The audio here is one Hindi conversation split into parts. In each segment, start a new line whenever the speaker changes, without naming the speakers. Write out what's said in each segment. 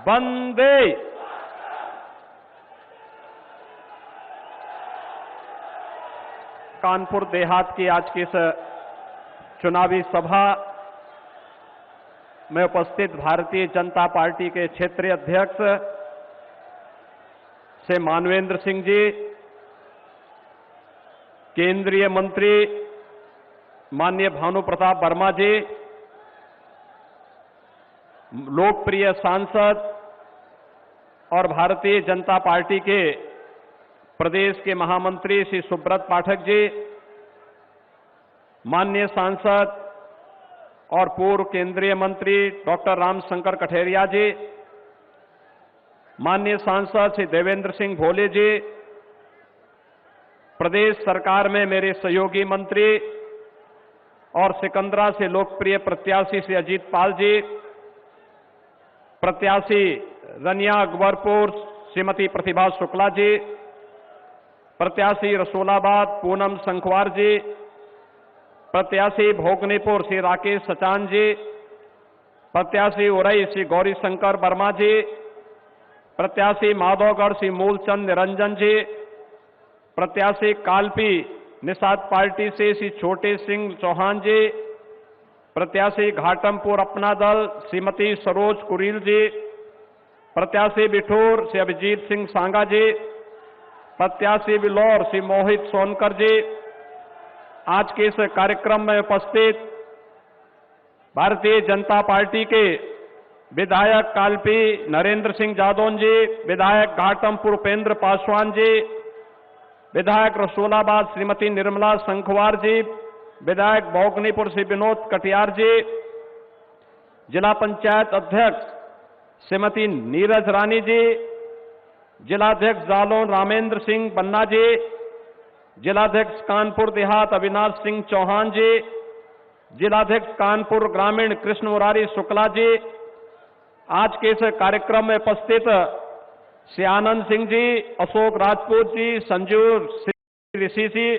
वंदे। कानपुर देहात की आज की इस चुनावी सभा में उपस्थित भारतीय जनता पार्टी के क्षेत्रीय अध्यक्ष से मानवेंद्र सिंह जी, केंद्रीय मंत्री माननीय भानु प्रताप वर्मा जी, लोकप्रिय सांसद और भारतीय जनता पार्टी के प्रदेश के महामंत्री श्री सुब्रत पाठक जी, माननीय सांसद और पूर्व केंद्रीय मंत्री डॉक्टर रामशंकर कठेरिया जी, माननीय सांसद श्री देवेंद्र सिंह भोले जी, प्रदेश सरकार में मेरे सहयोगी मंत्री और सिकंदरा से लोकप्रिय प्रत्याशी श्री अजीत पाल जी, प्रत्याशी रनिया अकबरपुर श्रीमती प्रतिभा शुक्ला जी, प्रत्याशी रसूलाबाद पूनम संखवार जी, प्रत्याशी भोगनीपुर श्री राकेश सचान जी, प्रत्याशी उरई श्री गौरी शंकर वर्मा जी, प्रत्याशी माधवगढ़ श्री मूलचंद निरंजन जी, प्रत्याशी कालपी निषाद पार्टी से श्री छोटे सिंह चौहान जी, प्रत्याशी घाटमपुर अपना दल श्रीमती सरोज कुरील जी, प्रत्याशी बिठूर श्री अभिजीत सिंह सांगा जी, प्रत्याशी बिलौर श्री मोहित सोनकर जी, आज के इस कार्यक्रम में उपस्थित भारतीय जनता पार्टी के विधायक कालपी नरेंद्र सिंह जादौन जी, विधायक घाटमपुर उपेंद्र पासवान जी, विधायक रसूलाबाद श्रीमती निर्मला संखवार जी, विधायक भोगनीपुर श्री विनोद कटियार जी, जिला पंचायत अध्यक्ष श्रीमती नीरज रानी जी, जिलाध्यक्ष जालौन रामेंद्र सिंह बन्ना जी, जिलाध्यक्ष कानपुर देहात अविनाश सिंह चौहान जी, जिलाध्यक्ष कानपुर ग्रामीण कृष्ण मुरारी शुक्ला जी, आज के इस कार्यक्रम में उपस्थित श्री आनंद सिंह जी, अशोक राजपूत जी, संजीव ऋषि जी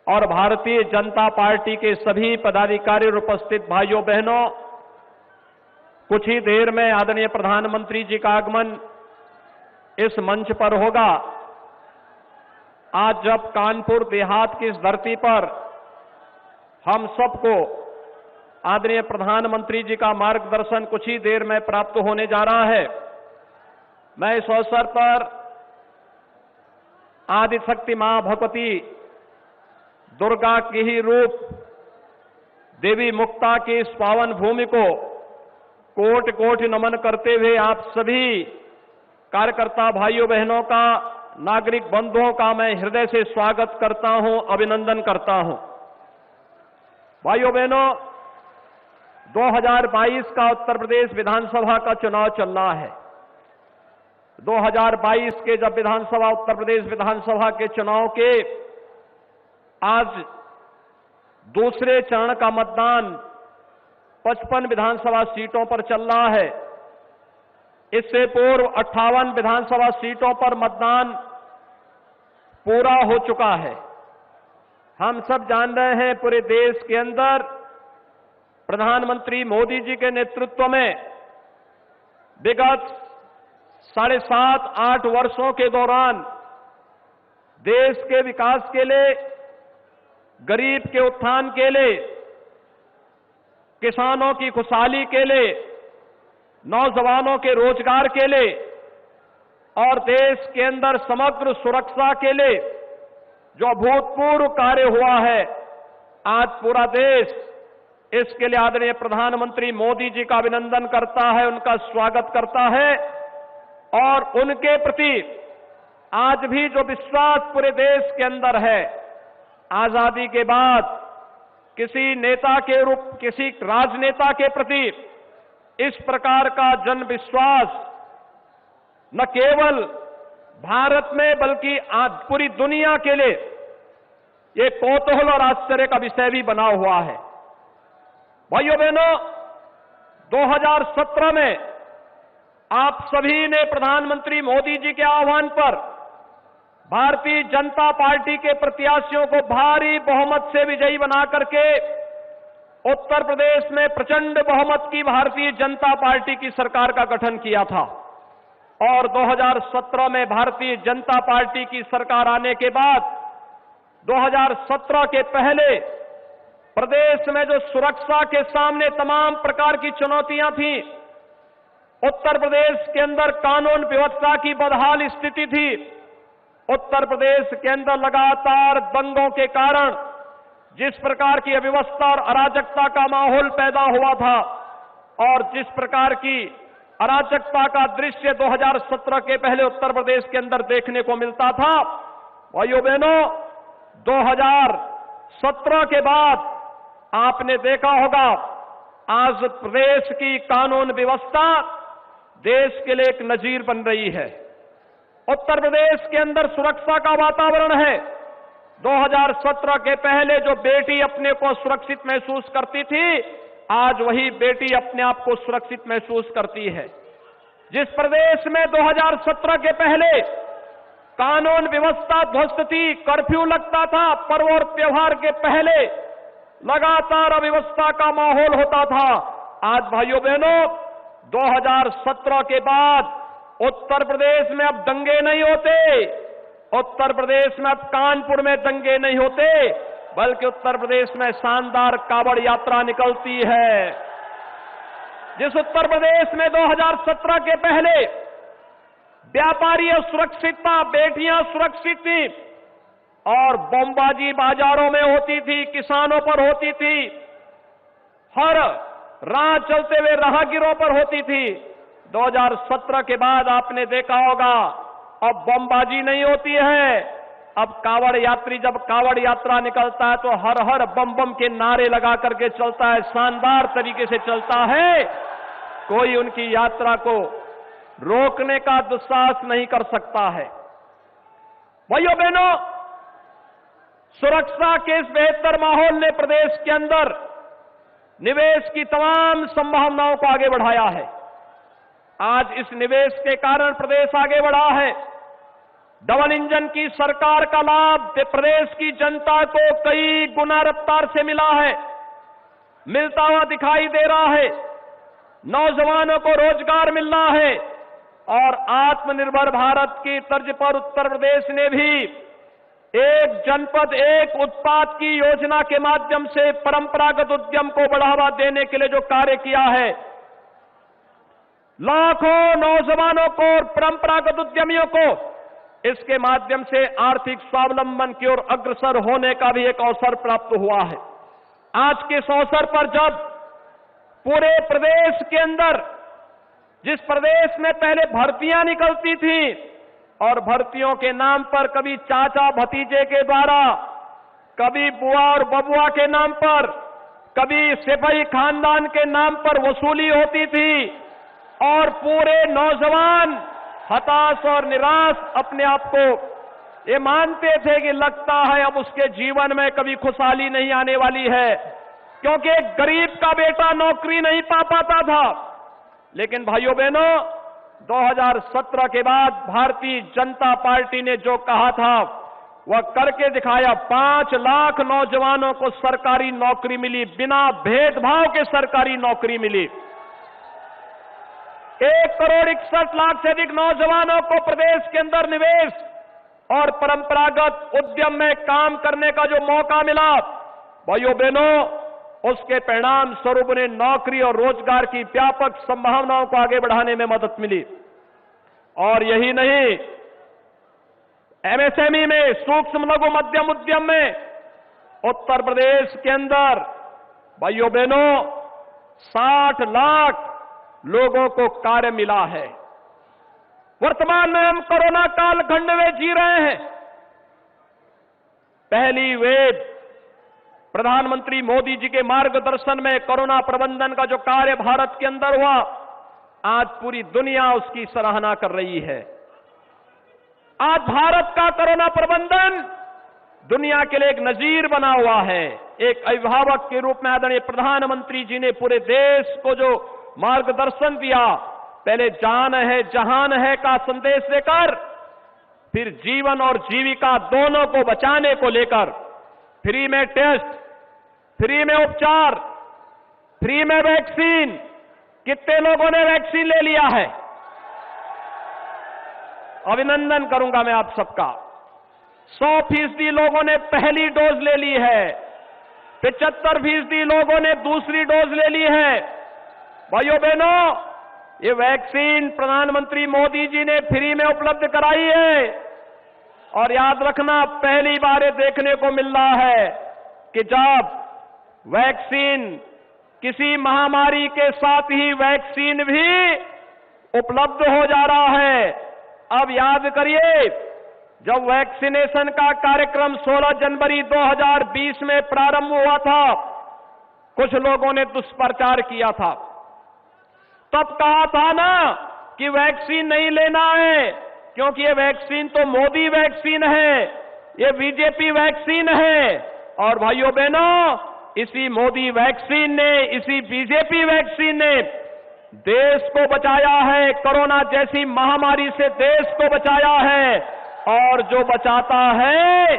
और भारतीय जनता पार्टी के सभी पदाधिकारी और उपस्थित भाइयों बहनों, कुछ ही देर में आदरणीय प्रधानमंत्री जी का आगमन इस मंच पर होगा। आज जब कानपुर देहात की इस धरती पर हम सबको आदरणीय प्रधानमंत्री जी का मार्गदर्शन कुछ ही देर में प्राप्त होने जा रहा है, मैं इस अवसर पर आदिशक्ति मां भगवती दुर्गा की ही रूप देवी मुक्ता की इस पावन भूमि को कोटि कोटि नमन करते हुए आप सभी कार्यकर्ता भाइयों बहनों का, नागरिक बंधुओं का मैं हृदय से स्वागत करता हूं, अभिनंदन करता हूं। भाइयों बहनों, 2022 का उत्तर प्रदेश विधानसभा का चुनाव चल रहा है। 2022 के जब विधानसभा उत्तर प्रदेश विधानसभा के चुनाव के आज दूसरे चरण का मतदान 55 विधानसभा सीटों पर चल रहा है। इससे पूर्व 58 विधानसभा सीटों पर मतदान पूरा हो चुका है। हम सब जान रहे हैं पूरे देश के अंदर प्रधानमंत्री मोदी जी के नेतृत्व में विगत 7.5-8 वर्षों के दौरान देश के विकास के लिए, गरीब के उत्थान के लिए, किसानों की खुशहाली के लिए, नौजवानों के रोजगार के लिए और देश के अंदर समग्र सुरक्षा के लिए जो अभूतपूर्व कार्य हुआ है, आज पूरा देश इसके लिए आदरणीय प्रधानमंत्री मोदी जी का अभिनंदन करता है, उनका स्वागत करता है और उनके प्रति आज भी जो विश्वास पूरे देश के अंदर है, आजादी के बाद किसी नेता के रूप, किसी राजनेता के प्रति इस प्रकार का जन विश्वास न केवल भारत में बल्कि आज पूरी दुनिया के लिए ये कौतूहल और आश्चर्य का विषय भी बना हुआ है। भाइयों बहनों, 2017 में आप सभी ने प्रधानमंत्री मोदी जी के आह्वान पर भारतीय जनता पार्टी के प्रत्याशियों को भारी बहुमत से विजयी बना करके उत्तर प्रदेश में प्रचंड बहुमत की भारतीय जनता पार्टी की सरकार का गठन किया था और 2017 में भारतीय जनता पार्टी की सरकार आने के बाद 2017 के पहले प्रदेश में जो सुरक्षा के सामने तमाम प्रकार की चुनौतियां थीं, उत्तर प्रदेश के अंदर कानून व्यवस्था की बदहाल स्थिति थी, उत्तर प्रदेश के अंदर लगातार दंगों के कारण जिस प्रकार की अव्यवस्था और अराजकता का माहौल पैदा हुआ था और जिस प्रकार की अराजकता का दृश्य 2017 के पहले उत्तर प्रदेश के अंदर देखने को मिलता था, भाइयों बहनों 2017 के बाद आपने देखा होगा आज प्रदेश की कानून व्यवस्था देश के लिए एक नजीर बन रही है। उत्तर प्रदेश के अंदर सुरक्षा का वातावरण है। 2017 के पहले जो बेटी अपने को सुरक्षित महसूस करती थी, आज वही बेटी अपने आप को सुरक्षित महसूस करती है। जिस प्रदेश में 2017 के पहले कानून व्यवस्था ध्वस्त थी, कर्फ्यू लगता था, पर्व और त्योहार के पहले लगातार अव्यवस्था का माहौल होता था, आज भाइयों बहनों 2017 के बाद उत्तर प्रदेश में अब दंगे नहीं होते, उत्तर प्रदेश में अब कानपुर में दंगे नहीं होते, बल्कि उत्तर प्रदेश में शानदार कावड़ यात्रा निकलती है। जिस उत्तर प्रदेश में 2017 के पहले व्यापारी सुरक्षित था, बेटियां सुरक्षित थी और बमबाजी बाजारों में होती थी, किसानों पर होती थी, हर राह चलते हुए राहगीरों पर होती थी, 2017 के बाद आपने देखा होगा अब बमबाजी नहीं होती है। अब कावड़ यात्री जब कावड़ यात्रा निकलता है तो हर हर बम बम के नारे लगा करके चलता है, शानदार तरीके से चलता है, कोई उनकी यात्रा को रोकने का दुस्साहस नहीं कर सकता है। भाइयों बहनों, सुरक्षा के इस बेहतर माहौल ने प्रदेश के अंदर निवेश की तमाम संभावनाओं को आगे बढ़ाया है। आज इस निवेश के कारण प्रदेश आगे बढ़ा है। डबल इंजन की सरकार का लाभ प्रदेश की जनता को कई गुना रफ्तार से मिला है, मिलता हुआ दिखाई दे रहा है। नौजवानों को रोजगार मिल रहा है और आत्मनिर्भर भारत की तर्ज पर उत्तर प्रदेश ने भी एक जनपद एक उत्पाद की योजना के माध्यम से परंपरागत उद्यम को बढ़ावा देने के लिए जो कार्य किया है, लाखों नौजवानों को और परंपरागत उद्यमियों को इसके माध्यम से आर्थिक स्वावलंबन की ओर अग्रसर होने का भी एक अवसर प्राप्त हुआ है। आज के इस अवसर पर जब पूरे प्रदेश के अंदर, जिस प्रदेश में पहले भर्तियां निकलती थी और भर्तियों के नाम पर कभी चाचा भतीजे के द्वारा, कभी बुआ और बबुआ के नाम पर, कभी सिपाही खानदान के नाम पर वसूली होती थी और पूरे नौजवान हताश और निराश अपने आप को ये मानते थे कि लगता है अब उसके जीवन में कभी खुशहाली नहीं आने वाली है, क्योंकि एक गरीब का बेटा नौकरी नहीं पा पाता था। लेकिन भाइयों बहनों 2017 के बाद भारतीय जनता पार्टी ने जो कहा था वह करके दिखाया। 5 लाख नौजवानों को सरकारी नौकरी मिली, बिना भेदभाव के सरकारी नौकरी मिली। 1 करोड़ 61 लाख से अधिक नौजवानों को प्रदेश के अंदर निवेश और परंपरागत उद्यम में काम करने का जो मौका मिला, भाइयों बहनों उसके परिणाम स्वरूप उन्हें नौकरी और रोजगार की व्यापक संभावनाओं को आगे बढ़ाने में मदद मिली। और यही नहीं, एमएसएमई में, सूक्ष्म लघु मध्यम उद्यम में उत्तर प्रदेश के अंदर भाइयों बहनों 60 लाख लोगों को कार्य मिला है। वर्तमान में हम कोरोना कालखंड में जी रहे हैं। पहली वेव प्रधानमंत्री मोदी जी के मार्गदर्शन में कोरोना प्रबंधन का जो कार्य भारत के अंदर हुआ, आज पूरी दुनिया उसकी सराहना कर रही है। आज भारत का कोरोना प्रबंधन दुनिया के लिए एक नजीर बना हुआ है। एक अभिभावक के रूप में आदरणीय प्रधानमंत्री जी ने पूरे देश को जो मार्गदर्शन दिया, पहले जान है जहान है का संदेश देकर, फिर जीवन और जीविका दोनों को बचाने को लेकर फ्री में टेस्ट, फ्री में उपचार, फ्री में वैक्सीन, कितने लोगों ने वैक्सीन ले लिया है? अभिनंदन करूंगा मैं आप सबका। 100% लोगों ने पहली डोज ले ली है, 75% लोगों ने दूसरी डोज ले ली है। भाइयों बहनों, ये वैक्सीन प्रधानमंत्री मोदी जी ने फ्री में उपलब्ध कराई है। और याद रखना, पहली बार ये देखने को मिल रहा है कि जब वैक्सीन, किसी महामारी के साथ ही वैक्सीन भी उपलब्ध हो जा रहा है। अब याद करिए, जब वैक्सीनेशन का कार्यक्रम 16 जनवरी 2020 में प्रारंभ हुआ था, कुछ लोगों ने दुष्प्रचार किया था। तब कहा था ना कि वैक्सीन नहीं लेना है, क्योंकि ये वैक्सीन तो मोदी वैक्सीन है, ये बीजेपी वैक्सीन है। और भाइयों बहनों, इसी मोदी वैक्सीन ने, इसी बीजेपी वैक्सीन ने देश को बचाया है, कोरोना जैसी महामारी से देश को बचाया है। और जो बचाता है,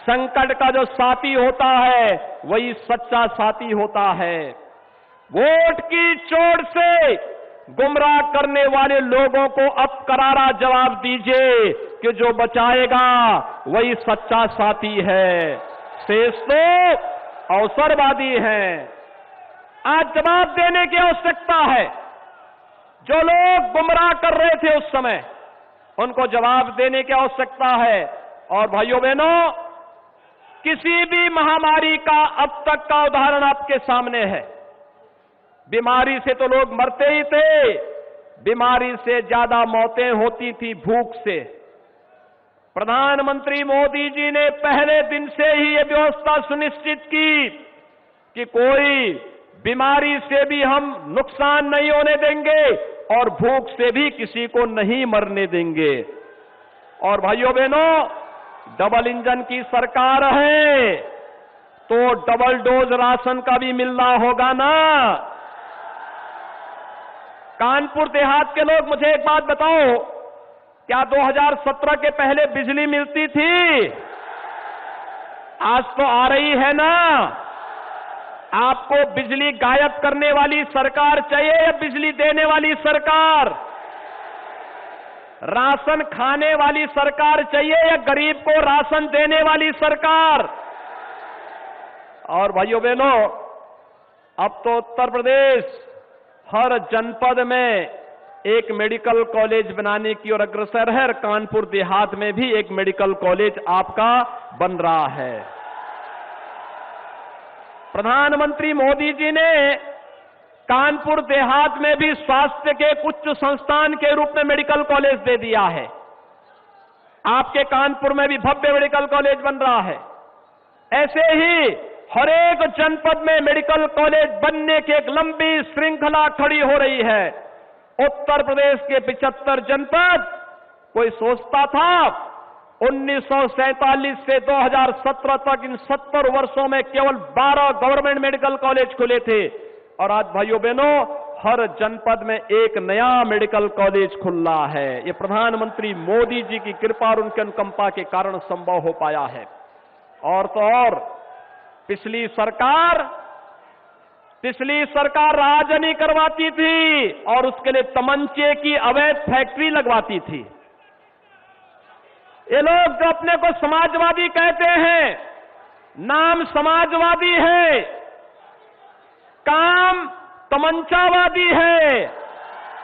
संकट का जो साथी होता है, वही सच्चा साथी होता है। वोट की चोट से गुमराह करने वाले लोगों को अब करारा जवाब दीजिए कि जो बचाएगा वही सच्चा साथी है, शेष तो अवसरवादी हैं। आज जवाब देने की आवश्यकता है। जो लोग गुमराह कर रहे थे उस समय, उनको जवाब देने की आवश्यकता है। और भाइयों बहनों, किसी भी महामारी का अब तक का उदाहरण आपके सामने है। बीमारी से तो लोग मरते ही थे, बीमारी से ज्यादा मौतें होती थी भूख से। प्रधानमंत्री मोदी जी ने पहले दिन से ही यह व्यवस्था सुनिश्चित की कि कोई बीमारी से भी हम नुकसान नहीं होने देंगे और भूख से भी किसी को नहीं मरने देंगे। और भाइयों बहनों, डबल इंजन की सरकार है तो डबल डोज राशन का भी मिलना होगा ना। कानपुर देहात के लोग मुझे एक बात बताओ, क्या 2017 के पहले बिजली मिलती थी? आज तो आ रही है ना। आपको बिजली गायब करने वाली सरकार चाहिए या बिजली देने वाली सरकार? राशन खाने वाली सरकार चाहिए या गरीब को राशन देने वाली सरकार? और भाइयों बहनों, अब तो उत्तर प्रदेश हर जनपद में एक मेडिकल कॉलेज बनाने की ओर अग्रसर है और कानपुर देहात में भी एक मेडिकल कॉलेज आपका बन रहा है। प्रधानमंत्री मोदी जी ने कानपुर देहात में भी स्वास्थ्य के उच्च संस्थान के रूप में मेडिकल कॉलेज दे दिया है। आपके कानपुर में भी भव्य मेडिकल कॉलेज बन रहा है। ऐसे ही हर एक जनपद में मेडिकल कॉलेज बनने की एक लंबी श्रृंखला खड़ी हो रही है। उत्तर प्रदेश के 75 जनपद, कोई सोचता था 1947 से 2017 तक इन 70 वर्षों में केवल 12 गवर्नमेंट मेडिकल कॉलेज खुले थे। और आज भाइयों बहनों, हर जनपद में एक नया मेडिकल कॉलेज खुल रहा है। ये प्रधानमंत्री मोदी जी की कृपा और उनके अनुकंपा के कारण संभव हो पाया है। और तो और पिछली सरकार राजनी करवाती थी और उसके लिए तमंचे की अवैध फैक्ट्री लगवाती थी। ये लोग जो अपने को समाजवादी कहते हैं, नाम समाजवादी है, काम तमंचावादी है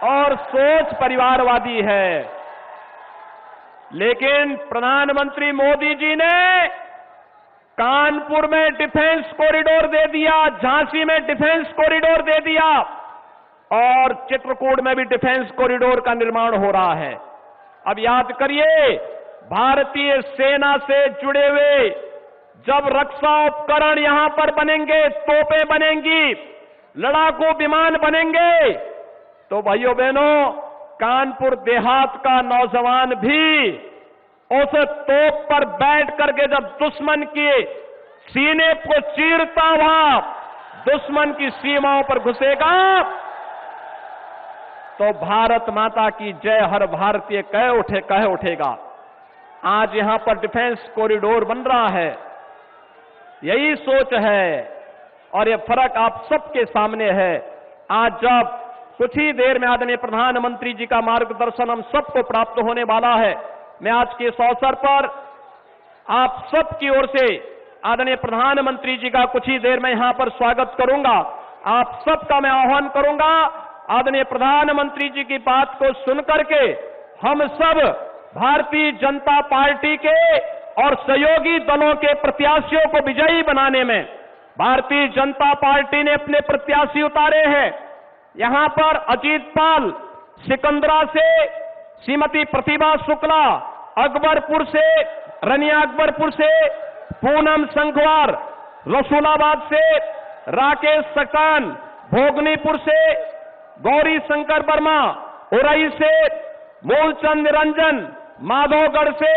और सोच परिवारवादी है। लेकिन प्रधानमंत्री मोदी जी ने कानपुर में डिफेंस कॉरिडोर दे दिया, झांसी में डिफेंस कॉरिडोर दे दिया और चित्रकूट में भी डिफेंस कॉरिडोर का निर्माण हो रहा है। अब याद करिए, भारतीय सेना से जुड़े हुए जब रक्षा उपकरण यहां पर बनेंगे, तोपें बनेंगी, लड़ाकू विमान बनेंगे, तो भाइयों बहनों, कानपुर देहात का नौजवान भी उस तोप पर बैठ करके जब दुश्मन के सीने को चीरता हुआ दुश्मन की सीमाओं पर घुसेगा तो भारत माता की जय हर भारतीय कह उठेगा। आज यहां पर डिफेंस कॉरिडोर बन रहा है, यही सोच है। और ये फर्क आप सबके सामने है। आज जब कुछ ही देर में आदरणीय प्रधानमंत्री जी का मार्गदर्शन हम सबको प्राप्त होने वाला है, मैं आज के इस अवसर पर आप सबकी ओर से आदरणीय प्रधानमंत्री जी का कुछ ही देर में यहां पर स्वागत करूंगा। आप सबका मैं आह्वान करूंगा, आदरणीय प्रधानमंत्री जी की बात को सुनकर के हम सब भारतीय जनता पार्टी के और सहयोगी दलों के प्रत्याशियों को विजयी बनाने में भारतीय जनता पार्टी ने अपने प्रत्याशी उतारे हैं। यहां पर अजीत पाल सिकंदरा से, श्रीमती प्रतिभा शुक्ला अकबरपुर से, रनिया अकबरपुर से, पूनम संखवार रसूलाबाद से, राकेश सक्सेना भोगनीपुर से, गौरी शंकर वर्मा उरई से, मूलचंद निरंजन माधोगढ़ से,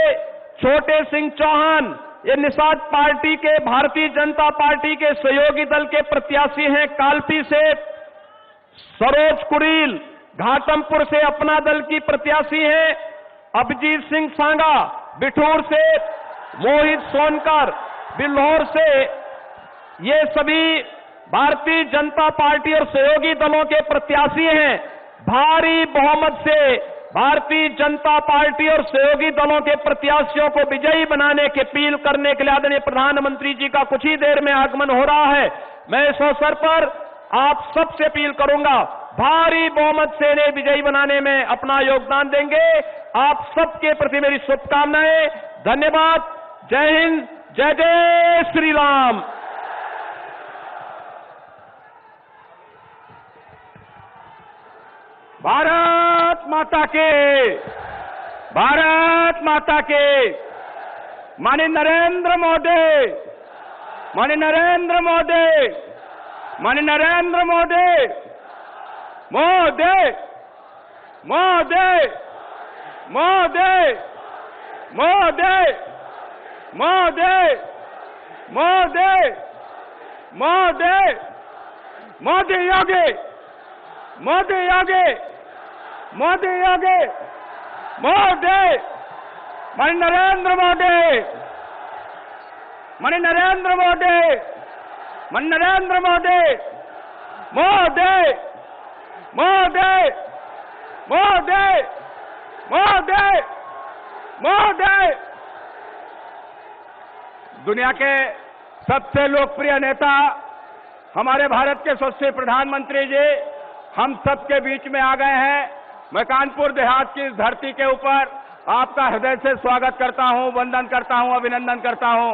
छोटे सिंह चौहान ये निषाद पार्टी के भारतीय जनता पार्टी के सहयोगी दल के प्रत्याशी हैं कालपी से, सरोज कुरील घाटमपुर से अपना दल की प्रत्याशी हैं, अभिजीत सिंह सांगा बिठूर से, मोहित सोनकर बिल्हौर से, ये सभी भारतीय जनता पार्टी और सहयोगी दलों के प्रत्याशी हैं। भारी बहुमत से भारतीय जनता पार्टी और सहयोगी दलों के प्रत्याशियों को विजयी बनाने की अपील करने के लिए आदरणीय प्रधानमंत्री जी का कुछ ही देर में आगमन हो रहा है। मैं इस अवसर पर आप सबसे अपील करूंगा, भारी बहुमत से इन्हें विजयी बनाने में अपना योगदान देंगे। आप सबके प्रति मेरी शुभकामनाएं। धन्यवाद। जय हिंद, जय जय श्री राम। भारत माता के, भारत माता के। माननीय नरेंद्र मोदी, माननीय नरेंद्र मोदी, माननीय नरेंद्र मोदी, मोदी मोदी मोदी मोदी मोदी मोदी मोदी मोदी योगी, मोदी योगी, मोदी योगी, मोदी, माननीय नरेंद्र मोदी, माननीय नरेंद्र मोदी, माननीय नरेंद्र मोदी, मोदी मोदी मोदी मोदी मोदी। दुनिया के सबसे लोकप्रिय नेता हमारे भारत के यशस्वी प्रधानमंत्री जी हम सबके बीच में आ गए हैं। मैं कानपुर देहात की इस धरती के ऊपर आपका हृदय से स्वागत करता हूं, वंदन करता हूं, अभिनंदन करता हूं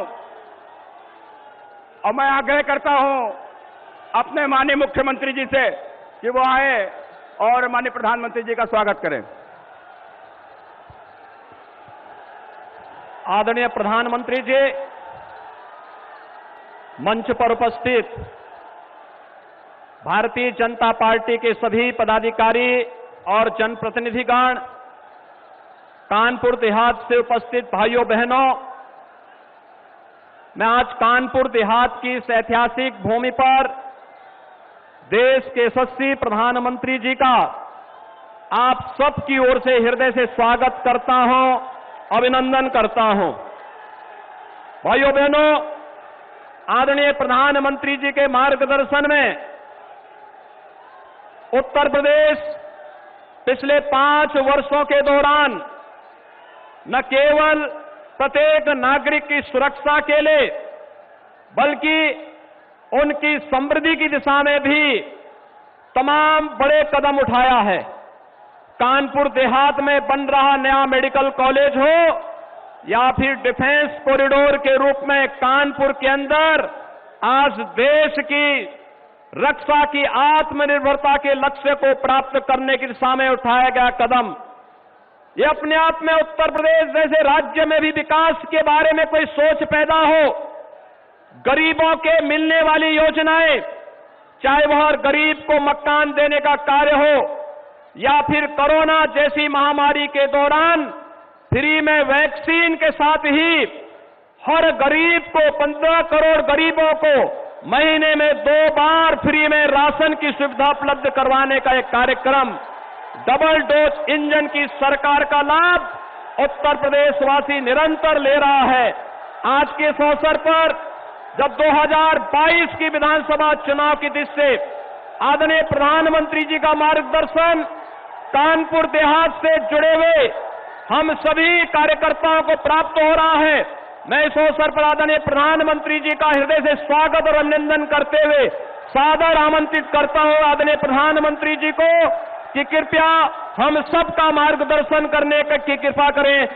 और मैं आग्रह करता हूं अपने माननीय मुख्यमंत्री जी से कि वो आए और माननीय प्रधानमंत्री जी का स्वागत करें। आदरणीय प्रधानमंत्री जी, मंच पर उपस्थित भारतीय जनता पार्टी के सभी पदाधिकारी और जनप्रतिनिधिगण, कानपुर देहात से उपस्थित भाइयों बहनों, मैं आज कानपुर देहात की इस ऐतिहासिक भूमि पर देश के यशस्वी प्रधानमंत्री जी का आप सबकी ओर से हृदय से स्वागत करता हूं, अभिनंदन करता हूं। भाइयों बहनों, आदरणीय प्रधानमंत्री जी के मार्गदर्शन में उत्तर प्रदेश पिछले 5 वर्षों के दौरान न केवल प्रत्येक नागरिक की सुरक्षा के लिए बल्कि उनकी समृद्धि की दिशा में भी तमाम बड़े कदम उठाया है। कानपुर देहात में बन रहा नया मेडिकल कॉलेज हो या फिर डिफेंस कॉरिडोर के रूप में कानपुर के अंदर आज देश की रक्षा की आत्मनिर्भरता के लक्ष्य को प्राप्त करने की दिशा में उठाया गया कदम, ये अपने आप में उत्तर प्रदेश जैसे राज्य में भी विकास के बारे में कोई सोच पैदा हो, गरीबों के मिलने वाली योजनाएं, चाहे वह गरीब को मकान देने का कार्य हो या फिर कोरोना जैसी महामारी के दौरान फ्री में वैक्सीन के साथ ही हर गरीब को 15 करोड़ गरीबों को महीने में 2 बार फ्री में राशन की सुविधा उपलब्ध करवाने का एक कार्यक्रम, डबल डोज इंजन की सरकार का लाभ उत्तर प्रदेश वासी निरंतर ले रहा है। आज के इस अवसर पर जब 2022 की विधानसभा चुनाव की दृष्टि से आदरणीय प्रधानमंत्री जी का मार्गदर्शन कानपुर देहात से जुड़े हुए हम सभी कार्यकर्ताओं को प्राप्त हो रहा है। मैं इस अवसर पर आदरणीय प्रधानमंत्री जी का हृदय से स्वागत और अभिनंदन करते हुए सादर आमंत्रित करता हूं आदरणीय प्रधानमंत्री जी को कि कृपया हम सबका मार्गदर्शन करने की कृपा करें।